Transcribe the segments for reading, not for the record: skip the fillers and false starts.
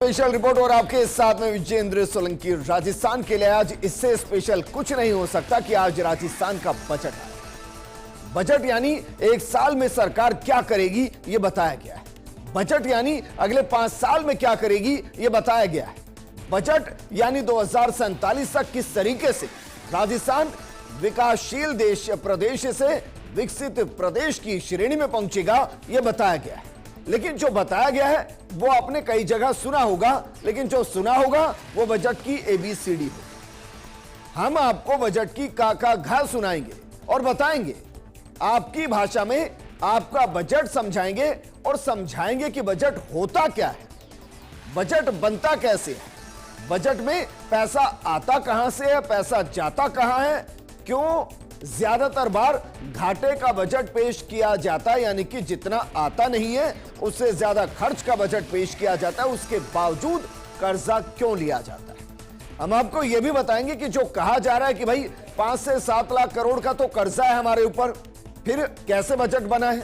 Special report और आपके साथ में विजेंद्र सोलंकी। राजस्थान के लिए आज इससे स्पेशल कुछ नहीं हो सकता कि आज राजस्थान का बजट आए। बजट यानी एक साल में सरकार क्या करेगी यह बताया गया है। बजट यानी अगले 5 साल में क्या करेगी यह बताया गया है। बजट यानी 2047 तक किस तरीके से राजस्थान विकासशील देश प्रदेश से विकसित प्रदेश की श्रेणी में पहुंचेगा यह बताया गया है। लेकिन जो बताया गया है वो आपने कई जगह सुना होगा, लेकिन जो सुना होगा वो बजट की ABCD होगी। हम आपको बजट की का घ सुनाएंगे और बताएंगे, आपकी भाषा में आपका बजट समझाएंगे और समझाएंगे कि बजट होता क्या है, बजट बनता कैसे है, बजट में पैसा आता कहां से है, पैसा जाता कहां है, क्यों ज्यादातर बार घाटे का बजट पेश किया जाता है, यानी कि जितना आता नहीं है उससे ज्यादा खर्च का बजट पेश किया जाता है, उसके बावजूद कर्जा क्यों लिया जाता है। हम आपको यह भी बताएंगे कि जो कहा जा रहा है कि भाई 5 से 7 लाख करोड़ का तो कर्जा है हमारे ऊपर, फिर कैसे बजट बना है।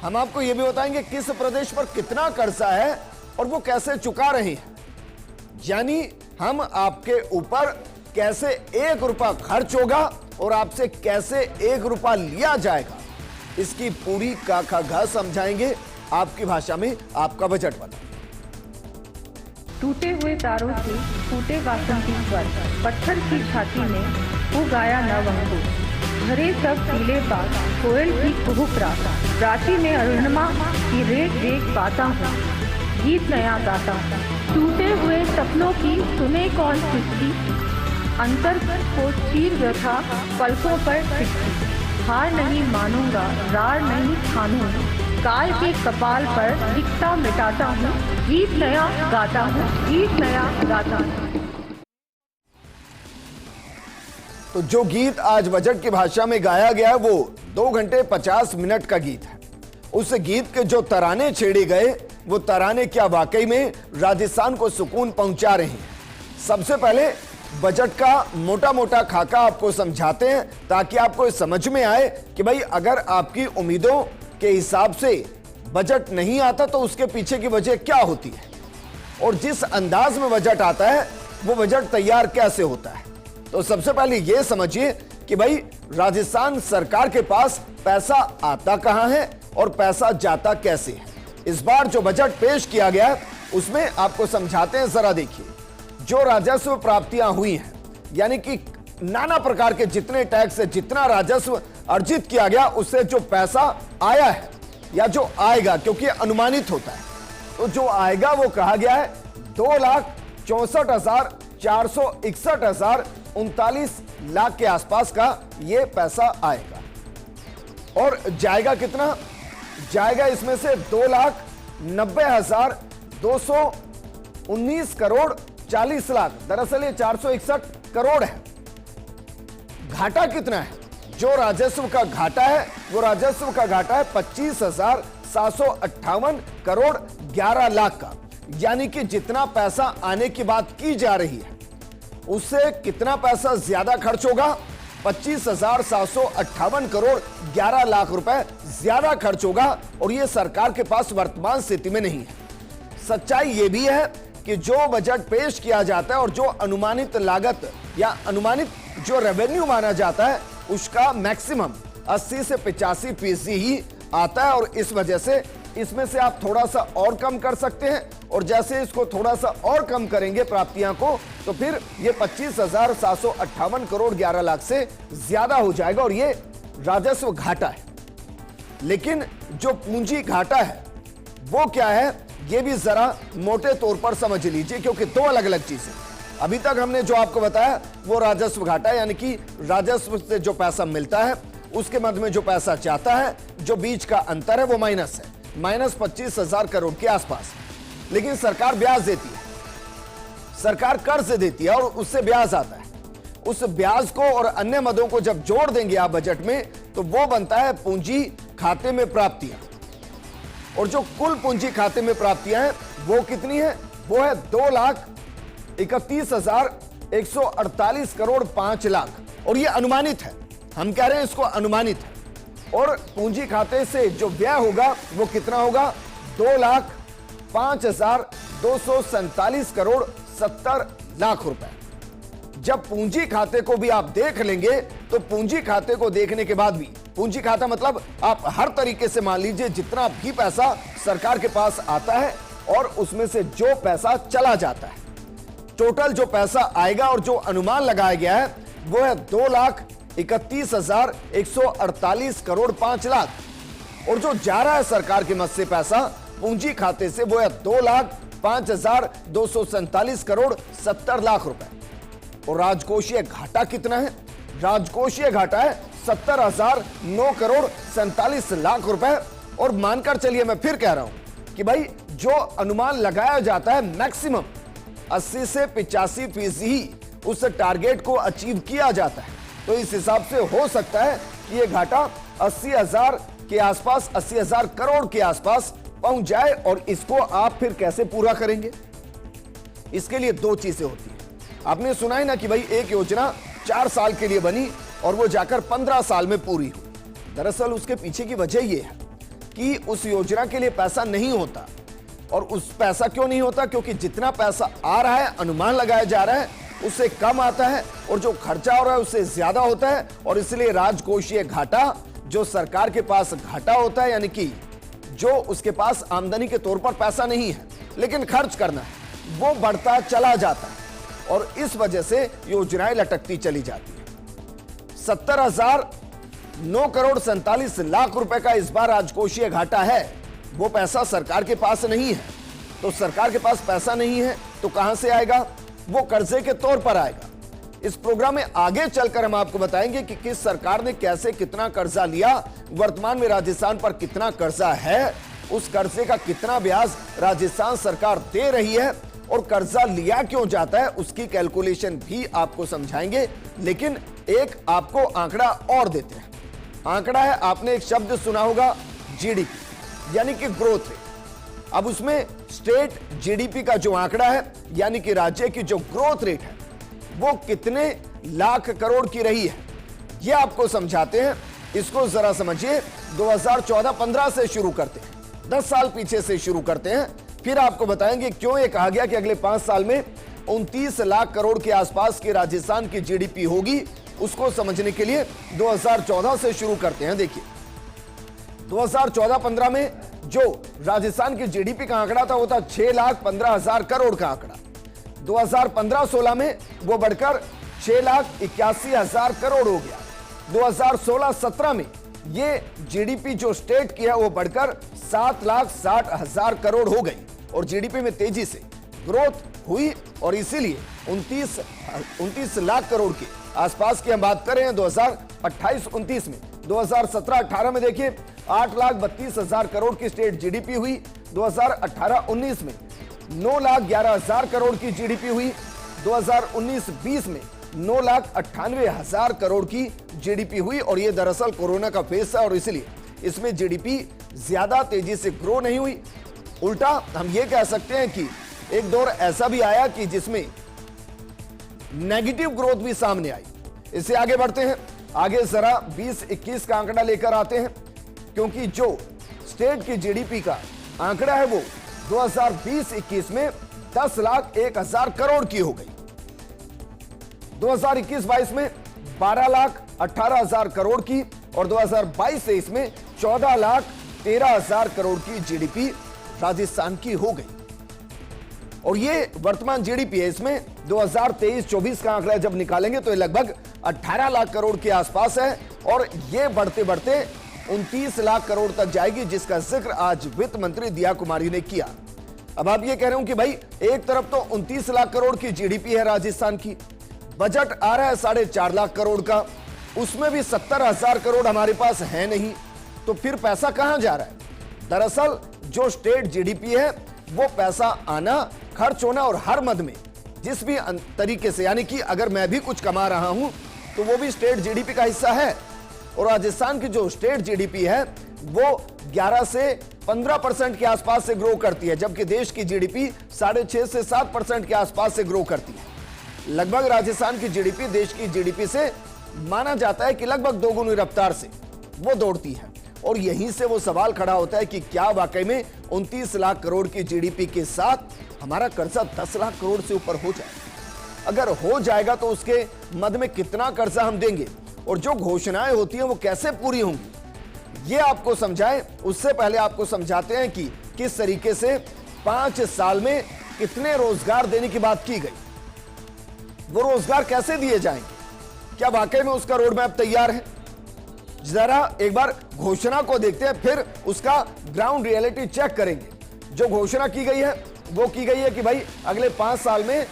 हम आपको यह भी बताएंगे किस प्रदेश पर कितना कर्जा है और वो कैसे चुका रहे हैं। यानी हम आपके ऊपर कैसे 1 रुपया खर्च होगा और आपसे कैसे 1 रुपया लिया जाएगा, इसकी पूरी का घ समझाएंगे आपकी भाषा में आपका बजट बना। टूटे हुए तारों से टूटे वासंती स्वर, पत्थर की छाती में वो गाया नव अंकुर, भरे सब पीले बाग, कोयल की कुहुक रात, रांची में अरुणिमा की रेख रेख पाता हूँ, गीत नया गाता हूँ। टूटे हुए सपनों की सुने कौन किसकी, अंतर को चीर व्यथा पलकों पर टिकती, हार नहीं मानूंगा रार नहीं ठानूंगा, काल के कपाल पर लिखता मिटाता हूँ, गीत नया गाता हूँ, गीत नया गाता हूँ। तो जो गीत आज बजट की भाषा में गाया गया है वो 2 घंटे 50 मिनट का गीत है। उस गीत के जो तराने छेड़े गए वो तराने क्या वाकई में राजस्थान को सुकून पहुंचा रहे हैं। सबसे पहले बजट का मोटा मोटा खाका आपको समझाते हैं ताकि आपको समझ में आए कि भाई अगर आपकी उम्मीदों के हिसाब से बजट नहीं आता तो उसके पीछे की वजह क्या होती है और जिस अंदाज में बजट आता है वो बजट तैयार कैसे होता है। तो सबसे पहले यह समझिए कि भाई राजस्थान सरकार के पास पैसा आता कहां है और पैसा जाता कैसे है। इस बार जो बजट पेश किया गया उसमें आपको समझाते हैं, जरा देखिए। जो राजस्व प्राप्तियां हुई हैं, यानी कि नाना प्रकार के जितने टैक्स से जितना राजस्व अर्जित किया गया उससे जो पैसा आया है या जो आएगा, क्योंकि अनुमानित होता है, तो जो आएगा वो कहा गया है 2,64,461,39 लाख के आसपास का ये पैसा आएगा। और जाएगा कितना जाएगा, इसमें से 2,90,219 करोड़ 40 लाख, दरअसल ये 461 करोड़ है। घाटा कितना है, जो राजस्व का घाटा है वो राजस्व का घाटा है 25,758 करोड़ 11 लाख का, यानी कि जितना पैसा आने की बात की जा रही है उससे कितना पैसा ज्यादा खर्च होगा, 25,758 करोड़ 11 लाख रुपए ज्यादा खर्च होगा। और ये सरकार के पास वर्तमान स्थिति में नहीं है। सच्चाई ये भी है कि जो बजट पेश किया जाता है और जो अनुमानित लागत या अनुमानित जो रेवेन्यू माना जाता है उसका मैक्सिमम 80 से 85% ही आता है। और इस वजह से इसमें से आप थोड़ा सा और कम कर सकते हैं और जैसे इसको थोड़ा सा और कम करेंगे प्राप्तियां को तो फिर ये 25,758 करोड़ 11 लाख से ज्यादा हो जाएगा और ये राजस्व घाटा है। लेकिन जो पूंजी घाटा है वो क्या है ये भी जरा मोटे तौर पर समझ लीजिए, क्योंकि 2 अलग अलग चीजें। अभी तक हमने जो आपको बताया वो राजस्व घाटा है, यानी कि राजस्व से जो पैसा मिलता है उसके मध्य में जो पैसा जाता है, जो बीच का अंतर है वो माइनस है, -25,000 करोड़ के आसपास। लेकिन सरकार ब्याज देती है, सरकार कर्ज देती है और उससे ब्याज आता है। उस ब्याज को और अन्य मदों को जब जोड़ देंगे आप बजट में तो वो बनता है पूंजी खाते में प्राप्तियां। और जो कुल पूंजी खाते में प्राप्तियां हैं वो कितनी है, वो है 2,31,148 करोड़ 5 लाख। और ये अनुमानित है, हम कह रहे हैं इसको अनुमानित है। और पूंजी खाते से जो व्यय होगा वो कितना होगा, 2,05,000 247 करोड़ 70 लाख रुपए। जब पूंजी खाते को भी आप देख लेंगे तो पूंजी खाते को देखने के बाद भी, पूंजी खाता मतलब आप हर तरीके से मान लीजिए जितना भी पैसा सरकार के पास आता है और उसमें से जो पैसा चला जाता है, टोटल जो पैसा आएगा और जो अनुमान लगाया गया है वो है 2,31,148 करोड़ 5 लाख, और जो जा रहा है सरकार के मद से पैसा पूंजी खाते से वो है 2,05,247 करोड़ 70 लाख रुपए। और राजकोषीय घाटा कितना है? राजकोषीय घाटा है 70,009 करोड़ 47 लाख रुपए। और मानकर चलिए, मैं फिर कह रहा हूं कि भाई जो अनुमान लगाया जाता है मैक्सिमम 80 से 85% ही उस टारगेट को अचीव किया जाता है, तो इस हिसाब से हो सकता है कि ये घाटा 80,000 के आसपास, 80,000 करोड़ के आसपास पहुंच जाए। और इसको आप फिर कैसे पूरा करेंगे? इसके लिए दो चीजें होती है। आपने सुना ही ना कि भाई एक योजना 4 साल के लिए बनी और वो जाकर 15 साल में पूरी हुई। दरअसल उसके पीछे की वजह यह है कि उस योजना के लिए पैसा नहीं होता। और उस पैसा क्यों नहीं होता? क्योंकि जितना पैसा आ रहा है, अनुमान लगाया जा रहा है, उससे कम आता है, और जो खर्चा हो रहा है उससे ज्यादा होता है। और इसलिए राजकोषीय घाटा, जो सरकार के पास घाटा होता है, यानी कि जो उसके पास आमदनी के तौर पर पैसा नहीं है लेकिन खर्च करना है, वो बढ़ता चला जाता है और इस वजह से योजनाएं लटकती चली जाती है। 70,009 करोड़ 47 लाख रुपए का इस बार राजकोषीय घाटा है। वो पैसा सरकार के पास नहीं है, तो सरकार के पास पैसा नहीं है तो कहां से आएगा? वो कर्जे के तौर पर आएगा। इस प्रोग्राम में आगे चलकर हम आपको बताएंगे कि किस सरकार ने कैसे कितना कर्जा लिया, वर्तमान में राजस्थान पर कितना कर्जा है, उस कर्जे का कितना ब्याज राजस्थान सरकार दे रही है और कर्जा लिया क्यों जाता है, उसकी कैलकुलेशन भी आपको समझाएंगे। लेकिन एक आपको आंकड़ा और देते हैं। आंकड़ा है, आपने एक शब्द सुना होगा, जीडीपी, यानी कि ग्रोथ रेट। अब उसमें स्टेट जीडीपी का जो आंकड़ा है, यानी कि राज्य की जो ग्रोथ रेट है, वो कितने लाख करोड़ की रही है, ये आपको समझाते हैं। इसको जरा समझिए। 2014-15 से शुरू करते हैं, 10 साल पीछे से शुरू करते हैं, फिर आपको बताएंगे क्यों ये कहा गया कि अगले 5 साल में 29 लाख करोड़ के आसपास की राजस्थान की जीडीपी होगी। उसको समझने के लिए 2014 से शुरू करते हैं। देखिए, 2014-15 में जो राजस्थान की जीडीपी का आंकड़ा था वो था 6,15,000 करोड़ का आंकड़ा। 2015-16 में वो बढ़कर 6,81,000 करोड़ हो गया। 2016-17 में ये जीडीपी जो स्टेट की है वो बढ़कर 7,60,000 करोड़ हो गई और जीडीपी में तेजी से ग्रोथ हुई। और इसीलिए 29 लाख करोड़ के आसपास की हम बात कर रहे हैं 2028-29 में। 2017-18 में देखिए 8,32,000 करोड़ की स्टेट जीडीपी हुई। 2018-19 में 9,11,000 करोड़ की जीडीपी हुई। 2019-20 में 9,98,000 करोड़ की जीडीपी हुई। और ये दरअसल कोरोना का फेज था और इसलिए इसमें जीडीपी ज्यादा तेजी से ग्रो नहीं हुई। उल्टा हम ये कह सकते हैं कि एक दौर ऐसा भी आया कि जिसमें नेगेटिव ग्रोथ भी सामने आई। इससे आगे बढ़ते हैं, आगे जरा 20-21 का आंकड़ा लेकर आते हैं, क्योंकि जो स्टेट की जीडीपी का आंकड़ा है वो 2020-21 में 10,01,000 करोड़ की हो गई। 2021-22 में 12,18,000 करोड़ की और 2022-23 में 14,13,000 करोड़ की जीडीपी राजस्थान की हो गई। और ये वर्तमान जीडीपी है। इसमें 2023-24 का आंकड़ा जब निकालेंगे तो ये लगभग 18 लाख करोड़ के आसपास है और ये बढ़ते बढ़ते 29 लाख करोड़ तक जाएगी, जिसका जिक्र आज वित्त मंत्री दिया कुमारी ने किया। अब आप ये कह रहे हो कि भाई एक तरफ तो 29 लाख करोड़ की जीडीपी है राजस्थान की, बजट आ रहा है 4.5 लाख करोड़ का, उसमें भी 70,000 करोड़ हमारे पास है नहीं, तो फिर पैसा कहां जा रहा है? दरअसल जो स्टेट जीडीपी है वो पैसा आना, खर्च होना और हर मद में जिस भी तरीके से, यानी कि अगर मैं भी कुछ कमा रहा हूं तो वो भी स्टेट जीडीपी का हिस्सा है। और राजस्थान की जो स्टेट जीडीपी है वो 11 से 15% के आसपास से ग्रो करती है, जबकि देश की जीडीपी 6.5 से 7% के आसपास से ग्रो करती है। लगभग राजस्थान की जीडीपी देश की जीडीपी से माना जाता है कि लगभग दोगुनी रफ्तार से वो दौड़ती है। और यहीं से वो सवाल खड़ा होता है कि क्या वाकई में 29 लाख करोड़ की जीडीपी के साथ हमारा कर्जा 10 लाख करोड़ से ऊपर हो जाए। अगर हो जाएगा तो उसके मद में कितना कर्जा हम देंगे और जो घोषणाएं होती हैं वो कैसे पूरी होंगी, ये आपको समझाएं। उससे पहले आपको समझाते हैं कि किस तरीके से 5 साल में कितने रोजगार देने की बात की गई, वो रोजगार कैसे दिए जाएंगे, क्या वाकई में उसका रोड मैप तैयार है। जरा एक बार घोषणा को देखते हैं, फिर उसका ग्राउंड रियलिटी चेक करेंगे। जो घोषणा की गई है वो की गई है कि भाई अगले 5 साल में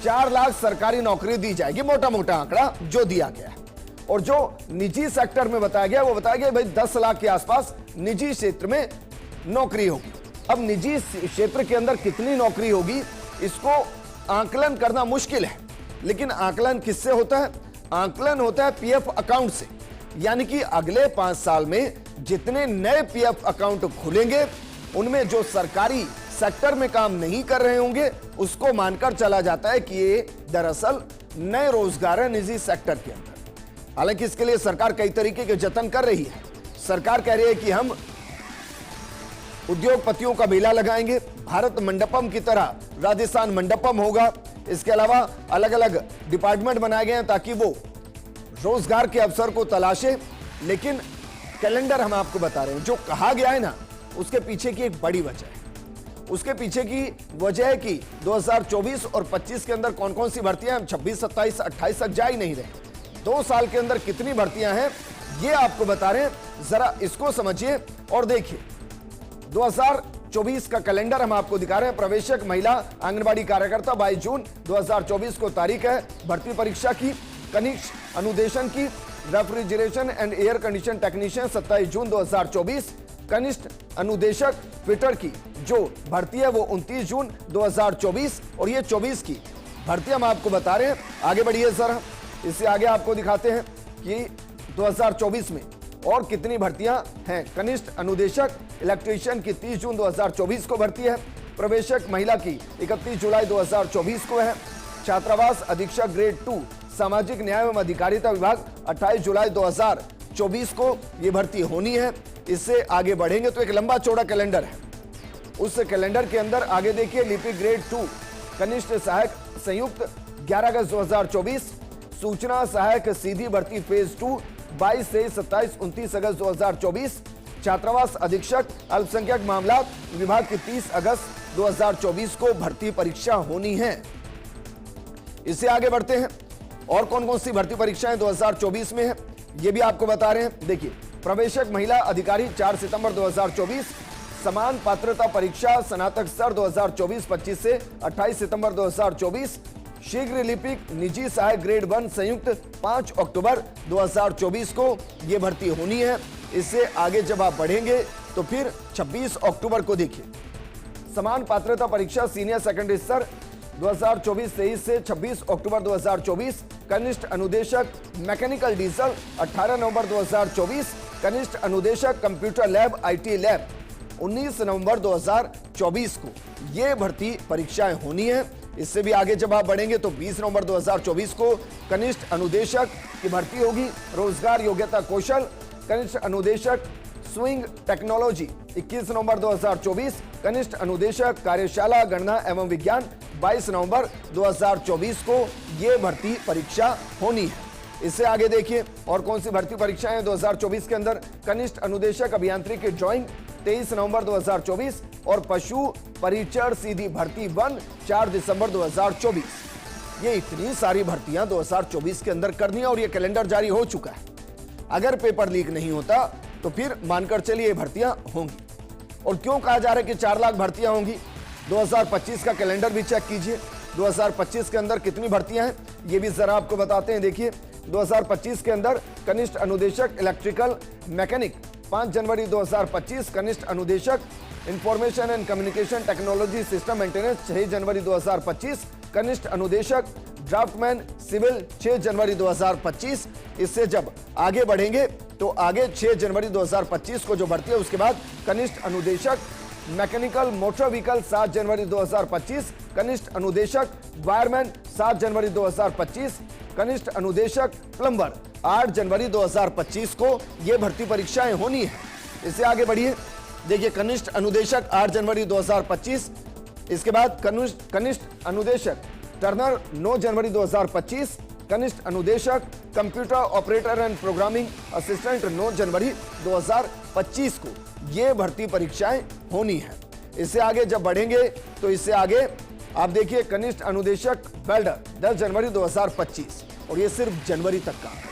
4 लाख सरकारी नौकरी दी जाएगी, मोटा मोटा आंकड़ा जो दिया गया है। और जो निजी सेक्टर में बताया गया वो बताया गया भाई 10 लाख के आसपास निजी क्षेत्र में नौकरी होगी। अब निजी क्षेत्र के अंदर कितनी नौकरी होगी इसको आंकलन करना मुश्किल है, लेकिन आंकलन किससे होता है? आंकलन होता है पीएफ अकाउंट से। यानी कि अगले 5 साल में जितने नए पीएफ अकाउंट खुलेंगे उनमें जो सरकारी सेक्टर में काम नहीं कर रहे होंगे उसको मानकर चला जाता है कि ये दरअसल नए रोजगार है निजी सेक्टर के अंदर। हालांकि इसके लिए सरकार कई तरीके के जतन कर रही है। सरकार कह रही है कि हम उद्योगपतियों का मेला लगाएंगे, भारत मंडपम की तरह राजस्थान मंडपम होगा। इसके अलावा अलग अलग डिपार्टमेंट बनाए गए हैं ताकि वो रोजगार के अवसर को तलाशे। लेकिन कैलेंडर हम आपको बता रहे हैं, जो कहा गया है ना उसके पीछे की एक बड़ी वजह है। उसके पीछे की वजह है कि 2024 और 25 के अंदर कौन कौन सी भर्तियां, हम 26, 27, 28 तक जा ही नहीं रहे। 2 साल के अंदर कितनी भर्तियां हैं ये आपको बता रहे हैं। जरा इसको समझिए और देखिए। 2024 का कैलेंडर हम आपको दिखा रहे हैं। प्रवेशक महिला आंगनबाड़ी कार्यकर्ता 22 जून 2024 को तारीख है भर्ती परीक्षा की। कनिष्ठ अनुदेशन की refrigeration and air condition technician 27 जून 2024। कनिष्ठ अनुदेशक फिटर की जो भर्ती है वो 29 जून 2024। और ये 24 की भर्ती हम आपको बता रहे हैं। आगे बढ़िए सर, इससे आगे आपको दिखाते हैं कि 2024 में और कितनी भर्तियां हैं। कनिष्ठ अनुदेशक इलेक्ट्रीशियन की 30 जून 2024 को भर्ती है। प्रवेशक महिला की 31 जुलाई 2024 को है। छात्रावास अधीक्षक ग्रेड 2 सामाजिक न्याय एवं अधिकारिता विभाग 28 जुलाई 2024 को ये भर्ती होनी है। इससे आगे बढ़ेंगे तो एक लंबा चौड़ा कैलेंडर है। उस कैलेंडर के अंदर आगे देखिए लिपिक ग्रेड 2 कनिष्ठ सहायक संयुक्त 11 अगस्त 2024। सूचना सहायक सीधी भर्ती फेज 2 22 से 27 29 अगस्त 2024। छात्रावास अधीक्षक अल्पसंख्यक मामलात विभाग की 30 अगस्त 2024 को भर्ती परीक्षा होनी है। इससे आगे बढ़ते हैं और कौन कौन सी भर्ती परीक्षाएं 2024 में है ये भी आपको बता रहे हैं। देखिए प्रवेशक महिला अधिकारी 4 सितंबर 2024। समान पात्रता परीक्षा स्नातक स्तर 2024-25 से 28 सितंबर 2024। शीघ्र लिपिक निजी सहायक ग्रेड 1 संयुक्त 5 अक्टूबर 2024 को यह भर्ती होनी है। इससे आगे जब आप बढ़ेंगे तो फिर 26 अक्टूबर को देखिए समान पात्रता परीक्षा सीनियर सेकेंडरी स्तर 2024-23 से 26 अक्टूबर 2024। कनिष्ठ अनुदेशक मैकेनिकल डीजल 18 नवंबर 2024। कनिष्ठ अनुदेशक कंप्यूटर लैब आईटी लैब 19 नवंबर 2024 को ये भर्ती परीक्षाएं होनी है। इससे भी आगे जब आप बढ़ेंगे तो 20 नवंबर 2024 को कनिष्ठ अनुदेशक की भर्ती होगी। रोजगार योग्यता कौशल कनिष्ठ अनुदेशक स्विंग टेक्नोलॉजी 21 नवंबर 2024। कनिष्ठ अनुदेशक कार्यशाला गणना एवं विज्ञान 22 नवंबर 2024 को यह भर्ती परीक्षा होनी है। इससे आगे देखिए और कौन सी भर्ती परीक्षाएं 2024 के अंदर। कनिष्ठ अनुदेशक अभियांत्रिकी ड्राइंग 23 नवंबर 2024 और पशु परिचर सीधी भर्ती 1 4 दिसंबर 2024। ये इतनी सारी भर्तियां 2024 के अंदर करनी है और ये कैलेंडर जारी हो चुका है। अगर पेपर लीक नहीं होता तो फिर मानकर चलिए ये भर्तियां होंगी। और क्यों कहा जा रहा है कि 4 लाख भर्तियां होंगी? 2025 का कैलेंडर भी चेक कीजिए। 2025 के अंदर कितनी भर्तियां हैं ये भी जरा आपको बताते हैं। देखिए 2025 के अंदर कनिष्ठ अनुदेशक इलेक्ट्रिकल मैकेनिक 5 जनवरी 2025। कनिष्ठ अनुदेशक information and communication technology system maintenance 6 जनवरी 2025। कनिष्ठ अनुदेशक ड्राफ्टमैन सिविल 6 जनवरी 2025। इससे जब आगे बढ़ेंगे तो आगे 6 जनवरी 2025 को जो भर्ती है उसके बाद कनिष्ठ अनुदेशक मैकेनिकल मोटर व्हीकल 7 जनवरी 2025। कनिष्ठ अनुदेशक वायरमैन 7 जनवरी 2025। कनिष्ठ अनुदेशक प्लम्बर 8 जनवरी 2025 को यह भर्ती परीक्षाएं होनी है। इससे आगे बढ़िए देखिए कनिष्ठ अनुदेशक 8 जनवरी 2025। इसके बाद कनिष्ठ अनुदेशक टर्नर 9 जनवरी 2025, कनिष्ठ अनुदेशक computer operator and programming assistant 9 जनवरी 2025 को ये भर्ती परीक्षाएं होनी है। इससे आगे जब बढ़ेंगे तो इससे आगे आप देखिए कनिष्ठ अनुदेशक वेल्डर 10 जनवरी 2025, और ये सिर्फ जनवरी तक का है।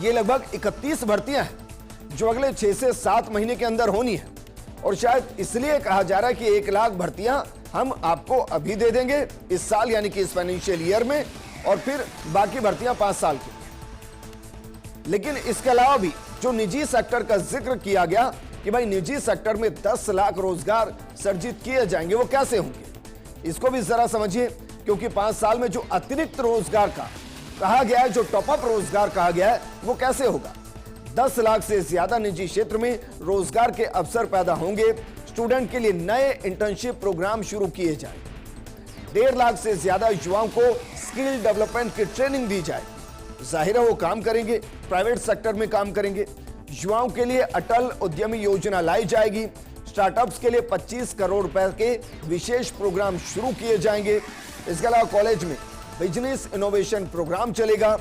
ये लगभग 31 भर्तियां हैं जो अगले 6 से 7 महीने के अंदर होनी है, और शायद इसलिए कहा जा रहा है कि 1 लाख भर्तियां हम आपको अभी दे देंगे इस साल यानी कि इस फाइनेंशियल ईयर में, और फिर बाकी भर्तियां 5 साल के लिए। लेकिन इसके अलावा भी जो निजी सेक्टर का जिक्र किया गया कि भाई निजी सेक्टर में 10 लाख रोजगार सृजित किए जाएंगे, वो कैसे होंगे इसको भी जरा समझिए, क्योंकि 5 साल में जो अतिरिक्त रोजगार का कहा गया है, जो टॉपअप रोजगार कहा गया है, वो कैसे होगा। 10 लाख से ज्यादा निजी क्षेत्र में रोजगार के अवसर पैदा होंगे। स्टूडेंट के लिए नए इंटर्नशिप प्रोग्राम शुरू किए जाए। 1.5 लाख से ज्यादा युवाओं को स्किल डेवलपमेंट की ट्रेनिंग दी जाए। जाहिर है वो काम करेंगे, प्राइवेट सेक्टर में काम करेंगे। युवाओं के लिए अटल उद्यमी योजना लाई जाएगी। स्टार्टअप्स के लिए 25 करोड़ रुपए के विशेष प्रोग्राम शुरू किए जाएंगे। इसके अलावा कॉलेज में बिजनेस इनोवेशन प्रोग्राम चलेगा।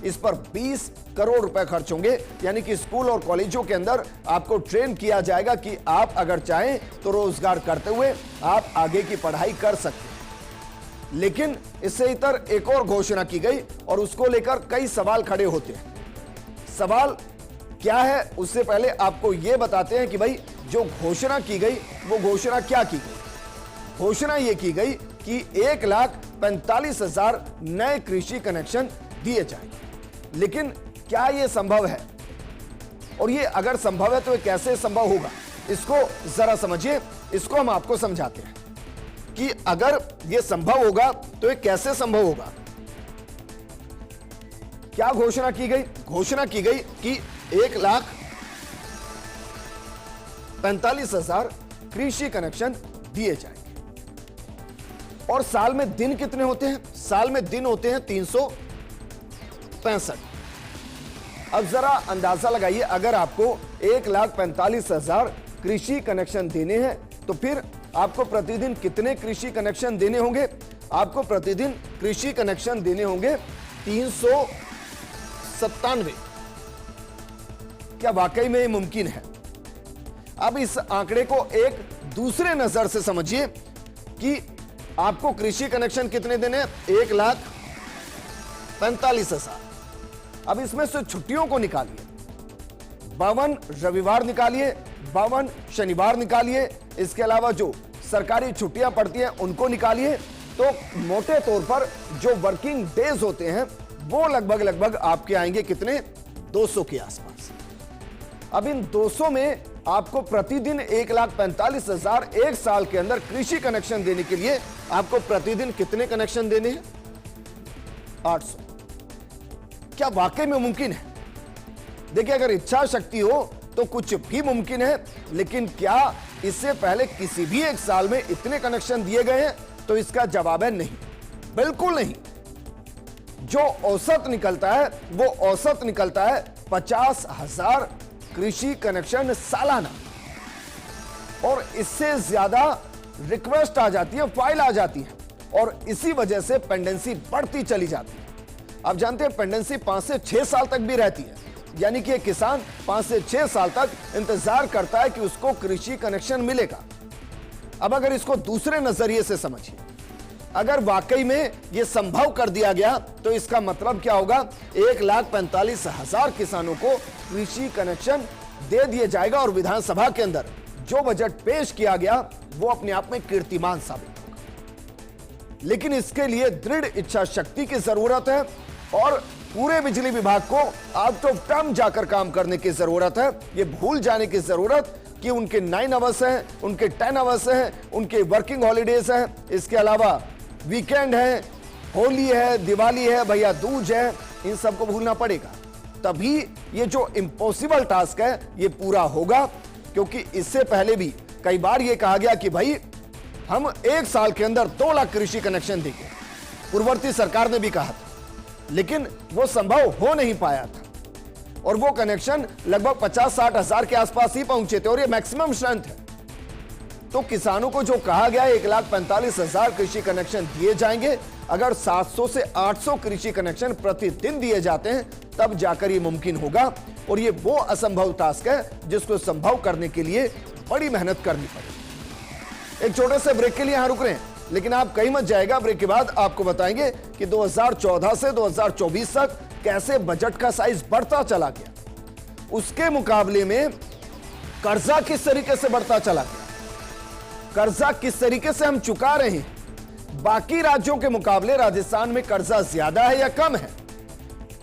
इस पर 20 करोड़ रुपए खर्च होंगे, यानी कि स्कूल और कॉलेजों के अंदर आपको ट्रेन किया जाएगा कि आप अगर चाहें तो रोजगार करते हुए आप आगे की पढ़ाई कर सकते हैं। लेकिन इससे इतर एक और घोषणा की गई और उसको लेकर कई सवाल खड़े होते हैं। सवाल क्या है उससे पहले आपको यह बताते हैं कि भाई जो घोषणा की गई वो घोषणा क्या की गई। घोषणा यह की गई कि 1,45,000 नए कृषि कनेक्शन दिए जाएंगे। लेकिन क्या यह संभव है, और ये अगर संभव है तो ये कैसे संभव होगा, इसको जरा समझिए। इसको हम आपको समझाते हैं कि अगर यह संभव होगा तो ये कैसे संभव होगा। क्या घोषणा की गई? घोषणा की गई कि 1,45,000 कृषि कनेक्शन दिए जाएंगे। और साल में दिन कितने होते हैं? साल में दिन होते हैं 365। अब जरा अंदाजा लगाइए, अगर आपको 1,45,000 कृषि कनेक्शन देने हैं तो फिर आपको प्रतिदिन कितने कृषि कनेक्शन देने होंगे? आपको प्रतिदिन कृषि कनेक्शन देने होंगे 397। क्या वाकई में ये मुमकिन है? अब इस आंकड़े को एक दूसरे नजर से समझिए कि आपको कृषि कनेक्शन कितने देने हैं? 1,45,000। अब इसमें से छुट्टियों को निकालिए, 52 रविवार निकालिए, 52 शनिवार निकालिए, इसके अलावा जो सरकारी छुट्टियां पड़ती हैं उनको निकालिए, तो मोटे तौर पर जो वर्किंग डेज होते हैं वो लगभग आपके आएंगे कितने? 200 के आसपास। अब इन 200 में आपको प्रतिदिन 1,45,000 एक साल के अंदर कृषि कनेक्शन देने के लिए आपको प्रतिदिन कितने कनेक्शन देने हैं? 800। क्या वाकई में मुमकिन है? देखिए, अगर इच्छा शक्ति हो तो कुछ भी मुमकिन है, लेकिन क्या इससे पहले किसी भी एक साल में इतने कनेक्शन दिए गए हैं? तो इसका जवाब है नहीं, बिल्कुल नहीं। जो औसत निकलता है वो औसत निकलता है 50,000 कृषि कनेक्शन सालाना, और इससे ज्यादा रिक्वेस्ट आ जाती है, फाइल आ जाती है, और इसी वजह से पेंडेंसी बढ़ती चली जाती है। आप जानते हैं पेंडेंसी 5 से 6 साल तक भी रहती है, यानी कि एक किसान 5 से 6 साल तक इंतजार करता है कि उसको कृषि कनेक्शन मिलेगा। अब अगर इसको दूसरे नजरिए से समझिए, अगर वाकई में यह संभव कर दिया गया तो इसका मतलब क्या होगा? 1,45,000 किसानों को कृषि कनेक्शन दे दिया जाएगा, और विधानसभा के अंदर जो बजट पेश किया गया वो अपने आप में कीर्तिमान साबित होगा। लेकिन इसके लिए दृढ़ इच्छा शक्ति की जरूरत है, और पूरे बिजली विभाग को आउट ऑफ टर्म जाकर काम करने की जरूरत है। ये भूल जाने की जरूरत कि उनके 9 आवर्स हैं, उनके 10 आवर्स हैं, उनके वर्किंग हॉलीडेज हैं, इसके अलावा वीकेंड है, होली है, दिवाली है, भैया दूज है, इन सबको भूलना पड़ेगा। तभी ये जो इम्पॉसिबल टास्क है ये पूरा होगा, क्योंकि इससे पहले भी कई बार ये कहा गया कि भाई हम एक साल के अंदर 2 लाख कृषि कनेक्शन देंगे, पूर्ववर्ती सरकार ने भी कहा था, लेकिन वो संभव हो नहीं पाया था, और वो कनेक्शन लगभग 50-60 हजार के आसपास ही पहुंचे थे, और ये मैक्सिमम स्ट्रेंथ है। तो किसानों को जो कहा गया 1,45,000 कृषि कनेक्शन दिए जाएंगे। अगर 700 से 800 कृषि कनेक्शन प्रतिदिन दिए जाते हैं तब जाकर ये मुमकिन होगा। और ये वो असंभव टास्क है जिसको संभव करने के लिए बड़ी मेहनत करनी पड़ेगी। एक छोटे से ब्रेक के लिए यहां रुक रहे हैं, लेकिन आप कहीं मत जाएगा। ब्रेक के बाद आपको बताएंगे कि 2014 से 2024 तक कैसे बजट का साइज बढ़ता चला गया, उसके मुकाबले में कर्जा किस तरीके से बढ़ता चला गया, कर्जा किस तरीके से हम चुका रहे हैं। बाकी राज्यों के मुकाबले राजस्थान में कर्जा ज्यादा है या कम है,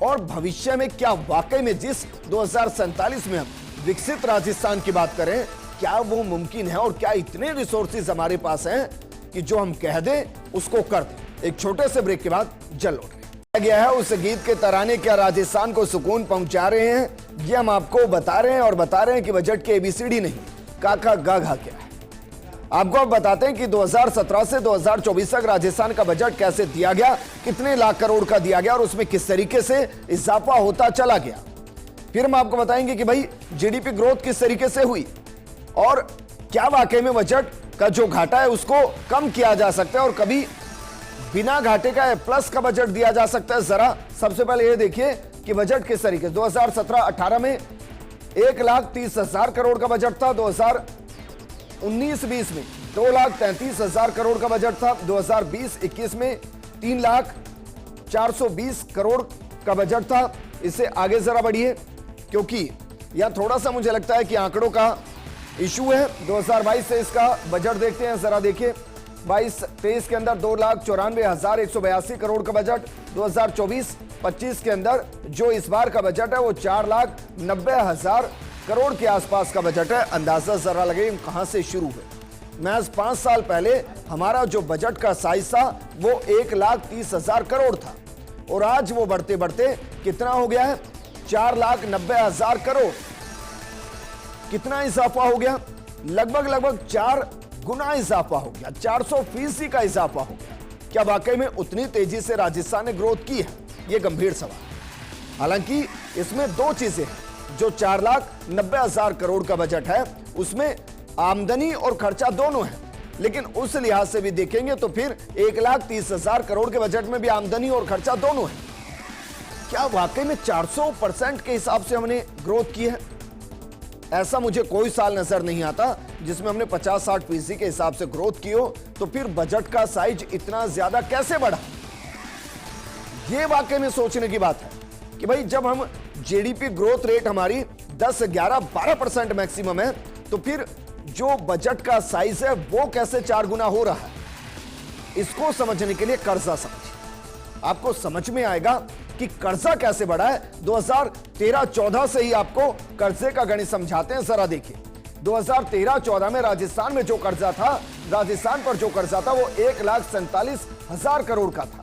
और भविष्य में क्या वाकई में जिस 2047 में हम विकसित राजस्थान की बात करें, क्या वो मुमकिन है, और क्या इतने रिसोर्सेज हमारे पास हैं कि जो हम कह दें उसको कर दें। एक छोटे से ब्रेक के बाद जल लौट गया है। उस गीत के तराने क्या राजस्थान को सुकून पहुंचा रहे हैं, ये हम आपको बता रहे हैं, और बता रहे हैं कि बजट के एबीसीडी नहीं, काका गाघा क्या है। आपको अब बताते हैं कि 2017 से 2024 तक राजस्थान का बजट कैसे दिया गया, कितने लाख करोड़ का दिया गया और उसमें किस तरीके से इजाफा होता चला गया। फिर हम आपको बताएंगे कि भाई जीडीपी ग्रोथ किस तरीके से हुई, और क्या वाकई में बजट का जो घाटा है उसको कम किया जा सकता है, और कभी बिना घाटे का प्लस का बजट दिया जा सकता है। जरा सबसे पहले ये देखिए कि बजट किस तरीके 2017-18 में 1,30,000 करोड़ का बजट था। 2019-20 में 2,33,000 करोड़ का बजट था। 2020-21 में 3,420 करोड़ का बजट था। इससे आगे जरा बढ़िए, क्योंकि यह थोड़ा सा मुझे लगता है कि आंकड़ों का इशू है। 2022 से इसका बजट देखते हैं, जरा देखिए 22-23 के अंदर 2,94,182 करोड़ का बजट। 2024-25 के अंदर जो इस बार का बजट है वो 4,90,000 करोड़ के आसपास का बजट है। अंदाजा जरा लगे कहां से शुरू हुए। महज 5 साल पहले हमारा जो बजट का साइज था वो 1,30,000 करोड़ था, और आज वो बढ़ते बढ़ते कितना हो गया है 4,90,000 करोड़। कितना इजाफा हो गया, लगभग 4 गुना इजाफा हो गया, 400% का इजाफा हो गया। क्या वाकई में उतनी तेजी से राजस्थान ने ग्रोथ की है, यह गंभीर सवाल। हालांकि इसमें दो चीजें हैं। जो 4,90,000 करोड़ का बजट है उसमें आमदनी और खर्चा दोनों है, लेकिन उस लिहाज से भी देखेंगे तो फिर 1,30,000 करोड़ के बजट में भी आमदनी और खर्चा दोनों है। क्या वाकई में 400% के हिसाब से हमने ग्रोथ की है? ऐसा मुझे कोई साल नजर नहीं आता जिसमें हमने 50-60% के हिसाब से ग्रोथ की हो। तो फिर बजट का साइज इतना ज्यादा कैसे बढ़ा? यह वाकई में सोचने की बात है कि भाई जब हम जीडीपी ग्रोथ रेट हमारी 10, 11, 12% मैक्सिमम है, तो फिर जो बजट का साइज है वो कैसे 4 गुना हो रहा है? इसको समझने के लिए कर्जा समझिए, आपको समझ में आएगा कि कर्जा कैसे बढ़ा है। 2013-14 से ही आपको कर्जे का गणित समझाते हैं। जरा देखिए 2013-14 में राजस्थान में जो कर्जा था, राजस्थान पर जो कर्जा था वो 1,47,000 करोड़ का था।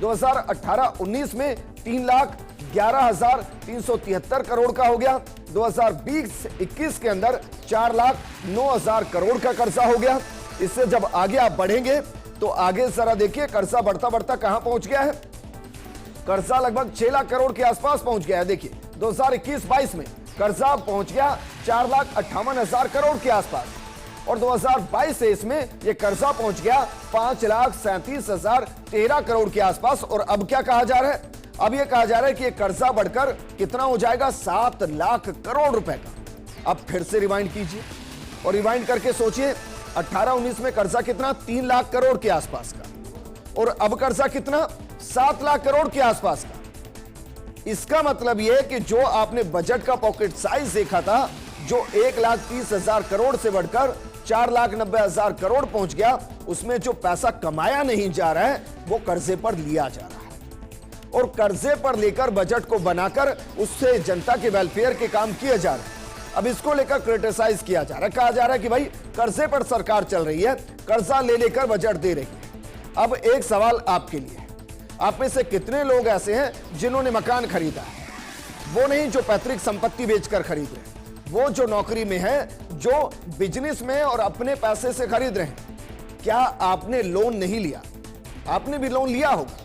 2018-19 में 3,11,373 करोड़ का हो गया। 2020-21 के अंदर 4,09,000 करोड़ का कर्जा हो गया। इससे जब आगे आप बढ़ेंगे तो आगे जरा देखिए कर्जा बढ़ता बढ़ता कहां पहुंच गया है। कर्जा लगभग 6 लाख करोड़ के आसपास पहुंच गया है। देखिए 2021-22 में कर्जा पहुंच गया 4,58,000 करोड़ के आसपास, और 2022-23 में यह कर्जा पहुंच गया 5,37,013 करोड़ के आसपास। और अब क्या कहा जा रहा है? अब यह कहा जा रहा है कि यह कर्जा बढ़कर कितना हो जाएगा 7 लाख करोड़ रुपए का। अब फिर से रिवाइंड कीजिए और रिवाइंड करके सोचिए 18-19 में कर्जा कितना 3 लाख करोड़ के आसपास का, और अब कर्जा कितना 7 लाख करोड़ के आसपास का। इसका मतलब यह है कि जो आपने बजट का पॉकेट साइज देखा था, जो 1,30,000 करोड़ से बढ़कर 4,90,000 करोड़ पहुंच गया, उसमें जो पैसा कमाया नहीं जा रहा है वो कर्जे पर लिया जा रहा है, और कर्जे पर लेकर बजट को बनाकर उससे जनता के वेलफेयर के काम किए जा रहे हैं। अब इसको लेकर क्रिटिसाइज किया जा रहा है, कहा जा रहा है कि भाई कर्जे पर सरकार चल रही है, कर्जा ले लेकर बजट दे रही है। अब एक सवाल आपके लिए, आप में से कितने लोग ऐसे हैं जिन्होंने मकान खरीदा है? वो नहीं जो पैतृक संपत्ति बेचकर खरीद रहे हैं, वो जो नौकरी में है, जो बिजनेस में और अपने पैसे से खरीद रहे हैं। क्या आपने लोन नहीं लिया? आपने भी लोन लिया होगा।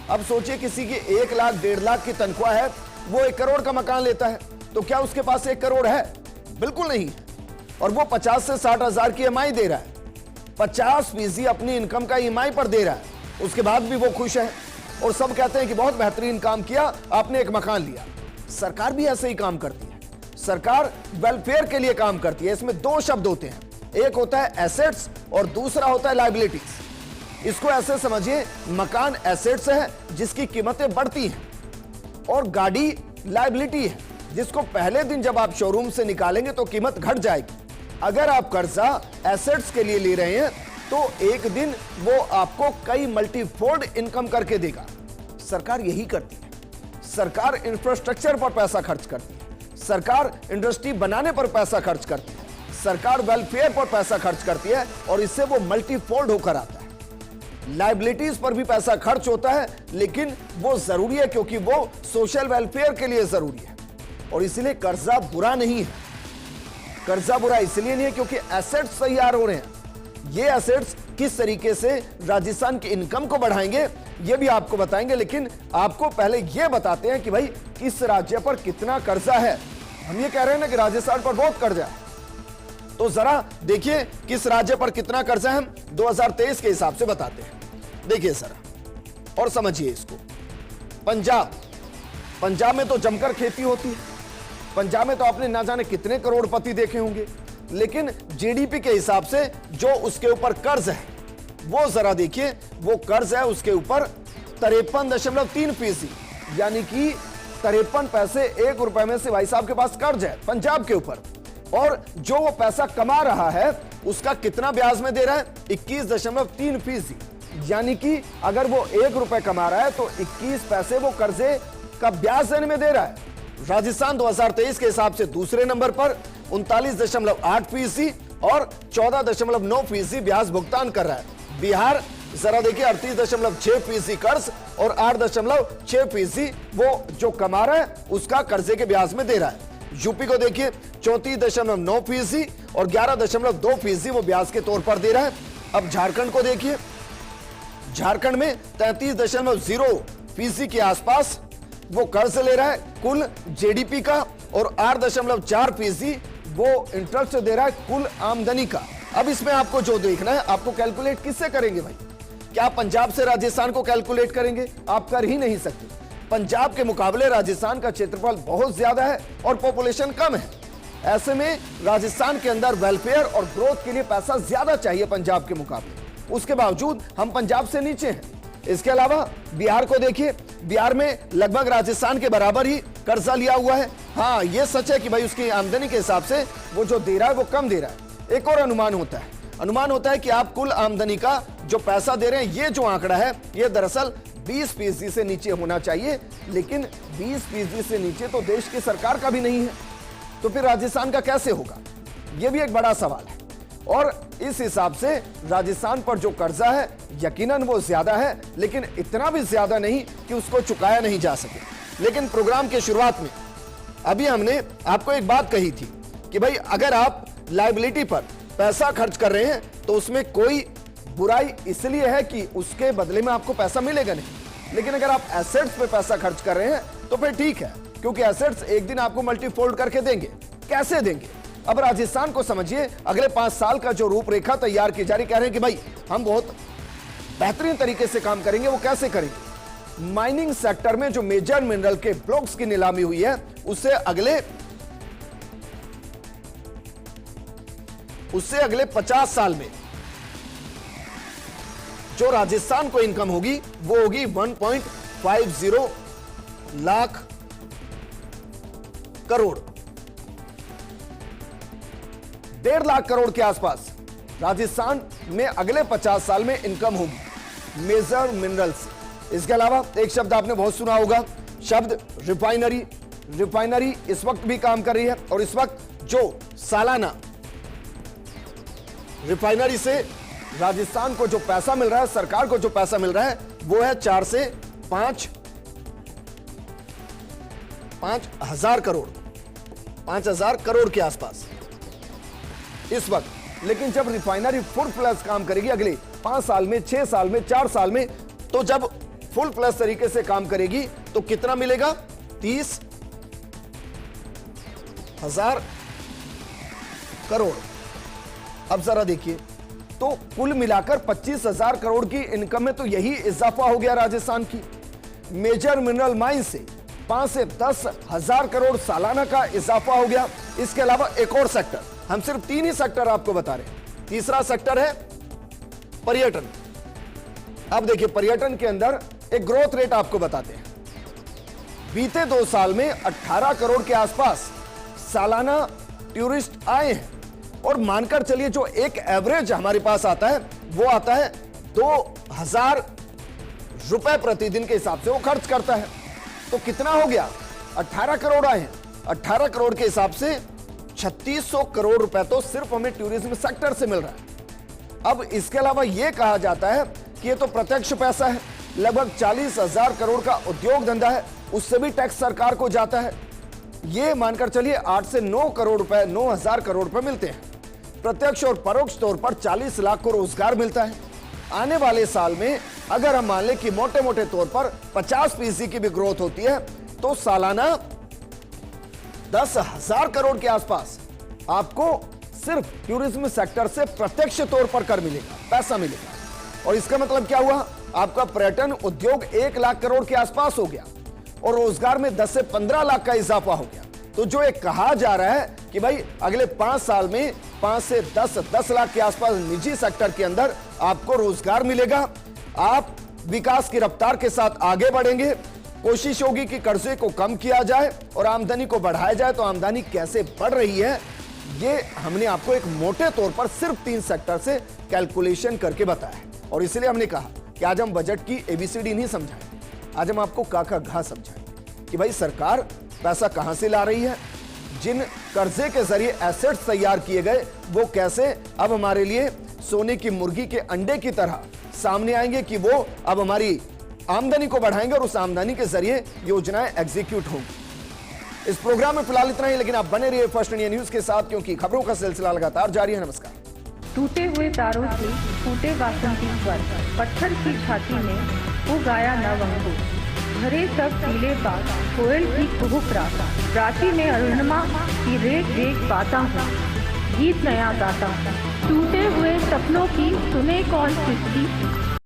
अब सोचिए किसी की 1 लाख 1.5 लाख की तनख्वाह है, वो 1 करोड़ का मकान लेता है, तो क्या उसके पास 1 करोड़ है? बिल्कुल नहीं है। और वो 50 से 60 हजार की EMI दे रहा है, 50% अपनी इनकम का ईएमआई पर दे रहा है, उसके बाद भी वो खुश है और सब कहते हैं कि बहुत बेहतरीन काम किया, आपने एक मकान लिया। सरकार भी ऐसे ही काम करती है, सरकार वेलफेयर के लिए काम करती है। इसमें दो शब्द होते हैं, एक होता है एसेट्स और दूसरा होता है लायबिलिटीज। इसको ऐसे समझिए, मकान एसेट्स है जिसकी कीमतें बढ़ती हैं और गाड़ी लायबिलिटी है जिसको पहले दिन जब आप शोरूम से निकालेंगे तो कीमत घट जाएगी। अगर आप कर्जा एसेट्स के लिए ले रहे हैं तो एक दिन वो आपको कई मल्टीफोल्ड इनकम करके देगा। सरकार यही करती है, सरकार इंफ्रास्ट्रक्चर पर पैसा खर्च करती है, सरकार इंडस्ट्री बनाने पर पैसा खर्च करती है, सरकार वेलफेयर पर पैसा खर्च करती है और इससे वो मल्टीफोल्ड होकर आता है। लायबिलिटीज पर भी पैसा खर्च होता है लेकिन वो जरूरी है क्योंकि वो सोशल वेलफेयर के लिए जरूरी है और इसलिए कर्जा बुरा नहीं है। कर्जा बुरा इसलिए नहीं है क्योंकि एसेट्स तैयार हो रहे हैं। ये एसेट्स किस तरीके से राजस्थान की इनकम को बढ़ाएंगे ये भी आपको बताएंगे, लेकिन आपको पहले ये बताते हैं कि भाई किस राज्य पर कितना कर्जा है। हम ये कह रहे हैं ना कि राजस्थान पर बहुत कर्जा है, तो जरा देखिए किस राज्य पर कितना कर्जा है, 2023 के हिसाब से बताते हैं। देखिए जरा और समझिए इसको। पंजाब में तो जमकर खेती होती है, पंजाब में तो आपने ना जाने कितने करोड़पति देखे होंगे, लेकिन जीडीपी के हिसाब से जो उसके ऊपर कर्ज है वो जरा देखिए, वो कर्ज है उसके ऊपर 53.3%, यानी कि 53 पैसे 1 रुपए में से भाई साहब के पास कर्ज है पंजाब के ऊपर। और जो वो पैसा कमा रहा है उसका कितना ब्याज में दे रहा है, 21.3%, यानी कि अगर वो 1 रुपए कमा रहा है तो 21 पैसे वो कर्जे का ब्याज देने में दे रहा है। राजस्थान 2023 के हिसाब से दूसरे नंबर पर 39.8% और 14.9% ब्याज भुगतान कर रहा है। बिहार जरा देखिए 38.6% कर्ज और 8.6% वो जो कमा रहा है उसका कर्जे के ब्याज में दे रहा है। यूपी को देखिए 34.9% और 11.2% वो ब्याज के तौर पर दे रहा है। अब झारखंड को देखिए, झारखंड में 33.0% के आसपास वो कर्ज ले रहा है कुल जीडीपी का और 8.4% वो इंटरेस्ट दे रहा है कुल आमदनी का। अब इसमें आपको जो देखना है, आपको कैलकुलेट किससे करेंगे भाई? क्या पंजाब से राजस्थान को कैलकुलेट करेंगे? आप कर ही नहीं सकते। पंजाब के मुकाबले राजस्थान का क्षेत्रफल बहुत ज्यादा है और पॉपुलेशन कम है। ऐसे में राजस्थान के अंदर वेलफेयर और ग्रोथ के लिए पैसा ज्यादा चाहिए पंजाब के मुकाबले, उसके बावजूद हम पंजाब से नीचे हैं। इसके अलावा बिहार को देखिए, बिहार में लगभग राजस्थान के बराबर ही कर्जा लिया हुआ है। हाँ, यह सच है कि भाई उसकी आमदनी के हिसाब से वो जो दे रहा है वो कम दे रहा है। एक और अनुमान होता है कि आप कुल आमदनी का जो पैसा दे रहे हैं, ये जो आंकड़ा है ये दरअसल 20% से नीचे होना चाहिए, लेकिन 20% से नीचे तो देश की सरकार का भी नहीं है, तो फिर राजस्थान का कैसे होगा? यह भी एक बड़ा सवाल है। और इस हिसाब से राजस्थान पर जो कर्जा है यकीनन वो ज्यादा है, लेकिन इतना भी ज्यादा नहीं कि उसको चुकाया नहीं जा सके। लेकिन प्रोग्राम के शुरुआत में अभी हमने आपको एक बात कही थी कि भाई अगर आप लायबिलिटी पर पैसा खर्च कर रहे हैं तो उसमें कोई बुराई इसलिए है कि उसके बदले में आपको पैसा मिलेगा नहीं, लेकिन अगर आप एसेट्स पे पैसा खर्च कर रहे हैं तो फिर ठीक है, क्योंकि एसेट्स एक दिन आपको मल्टीफोल्ड करके देंगे। कैसे देंगे? अब राजस्थान को समझिए, अगले 5 साल का जो रूपरेखा तैयार की जा रही, कह रहे हैं कि भाई हम बहुत बेहतरीन तरीके से काम करेंगे। वो कैसे करेंगे? माइनिंग सेक्टर में जो मेजर मिनरल के ब्लॉक्स की नीलामी हुई है उससे अगले 50 साल में जो राजस्थान को इनकम होगी वो होगी 1.50 लाख करोड़, 1.5 लाख करोड़ के आसपास राजस्थान में अगले 50 साल में इनकम होगी मेजर मिनरल से। इसके अलावा एक शब्द आपने बहुत सुना होगा, शब्द रिफाइनरी। रिफाइनरी इस वक्त भी काम कर रही है और इस वक्त जो सालाना रिफाइनरी से राजस्थान को जो पैसा मिल रहा है, सरकार को जो पैसा मिल रहा है वो है 4 से 5 हजार करोड़, 5,000 करोड़ के आसपास इस वक्त। लेकिन जब रिफाइनरी फुल प्लस काम करेगी अगले 5 साल में, 6 साल में, 4 साल में, तो जब फुल प्लस तरीके से काम करेगी तो कितना मिलेगा? 30,000 करोड़। अब जरा देखिए तो कुल मिलाकर 25,000 करोड़ की इनकम में तो यही इजाफा हो गया राजस्थान की। मेजर मिनरल माइन से 5 से 10,000 करोड़ सालाना का इजाफा हो गया। इसके अलावा एक और सेक्टर, हम सिर्फ 3 ही सेक्टर आपको बता रहे हैं। तीसरा सेक्टर है पर्यटन। अब देखिए पर्यटन के अंदर एक ग्रोथ रेट आपको बताते हैं। बीते 2 साल में 18 करोड़ के आसपास सालाना टूरिस्ट आए हैं और मानकर चलिए जो एक एवरेज हमारे पास आता है वो आता है 2,000 रुपए प्रतिदिन के हिसाब से वो खर्च करता है। तो कितना हो गया? 18 करोड़ आए हैं। 18 करोड़ के हिसाब से 3600 करोड़ रुपए तो सिर्फ हमें टूरिज्म सेक्टर से मिल रहा है। अब इसके अलावा यह कहा जाता है कि ये तो प्रत्यक्ष पैसा है, लगभग 40,000 करोड़ का उद्योग धंधा है, उससे भी टैक्स सरकार को जाता है। ये मानकर चलिए 8 से 9 करोड़ रुपए, 9,000 करोड़ रुपए मिलते हैं। प्रत्यक्ष और परोक्ष तौर पर 40 लाख को रोजगार मिलता है। आने वाले साल में अगर हम मान लें कि मोटे मोटे तौर पर 50% की भी ग्रोथ होती है तो सालाना 10,000 करोड़ के आसपास आपको सिर्फ टूरिज्म सेक्टर से प्रत्यक्ष तौर पर कर मिलेगा, पैसा मिलेगा। और इसका मतलब क्या हुआ? आपका पर्यटन उद्योग 1 लाख करोड़ के आसपास हो गया और रोजगार में 10 से 15 लाख का इजाफा हो गया। तो जो एक कहा जा रहा है कि भाई अगले 5 साल में 5 से 10 लाख के आसपास निजी सेक्टर के अंदर आपको रोजगार मिलेगा, आप विकास की रफ्तार के साथ आगे बढ़ेंगे। कोशिश होगी कि कर्जे को कम किया जाए और आमदनी को बढ़ाया जाए। तो आमदनी कैसे बढ़ रही है ये हमने आपको एक मोटे तौर पर सिर्फ 3 सेक्टर से कैलकुलेशन करके बताया। और इसलिए हमने कहा कि आज हम बजट की ABCD नहीं समझाएं, आज हम आपको का घा समझाएं कि भाई सरकार पैसा कहां से ला रही है, जिन कर्जे के जरिए एसेट्स तैयार किए गए वो कैसे अब हमारे लिए सोने की मुर्गी के अंडे की तरह सामने आएंगे कि वो अब हमारी आमदनी को बढ़ाएंगे और उस आमदनी के जरिए योजनाएं एग्जीक्यूट होंगी। इस प्रोग्राम में फिलहाल इतना ही, लेकिन आप बने रहिए फर्स्ट इंडिया न्यूज के साथ क्योंकि खबरों का सिलसिला लगातार जारी है। नमस्कार। टूटे हुए तारों से टूटे वासंती स्वर, पत्थर की छाती में वो गाया नव अंकुर। भरे सब पीले बाग, कोयल की कुहुक रात, रांची में अरुणिमा की रेख रेख बाता हूँ, गीत नया गाता हूँ। टूटे हुए सपनों की सुने कौन किसकी,